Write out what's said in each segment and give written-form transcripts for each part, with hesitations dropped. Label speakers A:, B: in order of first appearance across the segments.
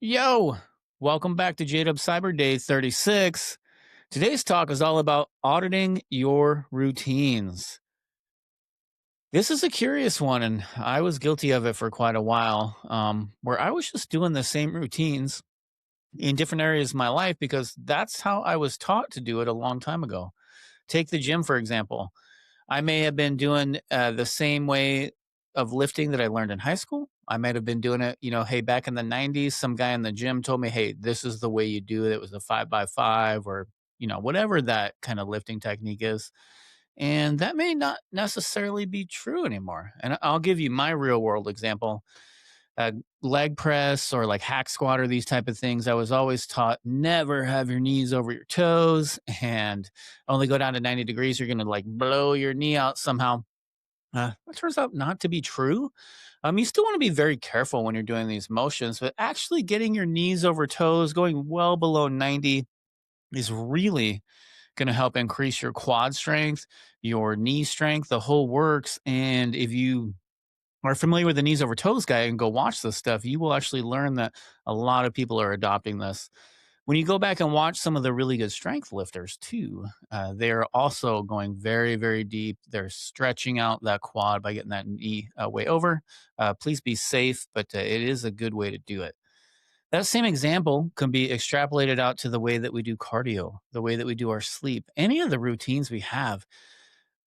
A: Yo, welcome back to JDub Cyber Day 36. Today's talk is all about auditing your routines. This is a curious one, and I was guilty of it for quite a while, where I was just doing the same routines in different areas of my life because that's how I was taught to do it a long time ago. Take the gym, for example. I may have been doing the same way of lifting that I learned in high school. I might have been doing it, hey, back in the 90s, some guy in the gym told me, hey, this is the way you do it. It was a 5x5 or, whatever that kind of lifting technique is. And that may not necessarily be true anymore. And I'll give you my real world example. Uh, Leg press or like hack squat or these type of things. I was always taught never have your knees over your toes and only go down to 90 degrees. You're going to like blow your knee out somehow. That turns out not to be true. You still want to be very careful when you're doing these motions, but actually getting your knees over toes, going well below 90 is really going to help increase your quad strength, your knee strength, the whole works. And if you are familiar with the knees over toes guy and go watch this stuff, you will actually learn that a lot of people are adopting this. When you go back and watch some of the really good strength lifters too, they're also going very, very deep. They're stretching out that quad by getting that knee way over. Please be safe, but it is a good way to do it. That same example can be extrapolated out to the way that we do cardio, the way that we do our sleep, any of the routines we have.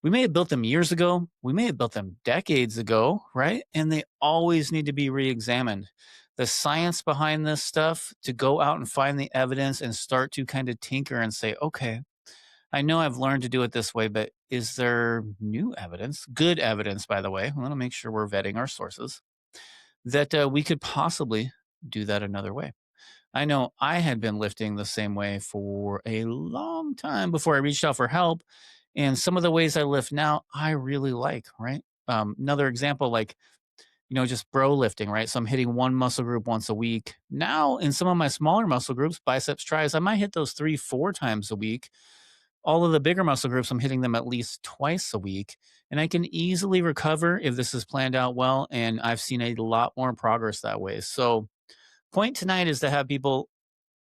A: We may have built them years ago. We may have built them decades ago, right? And they always need to be re examined. The science behind this stuff to go out and find the evidence and start to kind of tinker and say, okay, I know I've learned to do it this way, but is there new evidence, good evidence, by the way? I want to make sure we're vetting our sources that we could possibly do that another way. I know I had been lifting the same way for a long time before I reached out for help. And some of the ways I lift now, I really like, right? Another example, like, just bro lifting, right? So I'm hitting one muscle group once a week. Now, in some of my smaller muscle groups, biceps, tries, I might hit those 3, 4 times a week. All of the bigger muscle groups, I'm hitting them at least twice a week. And I can easily recover if this is planned out well. And I've seen a lot more progress that way. So, point tonight is to have people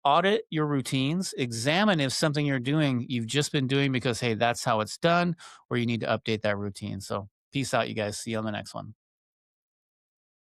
A: audit your routines, examine if something you're doing you've just been doing because, hey, that's how it's done, or you need to update that routine. So, peace out, you guys. See you on the next one.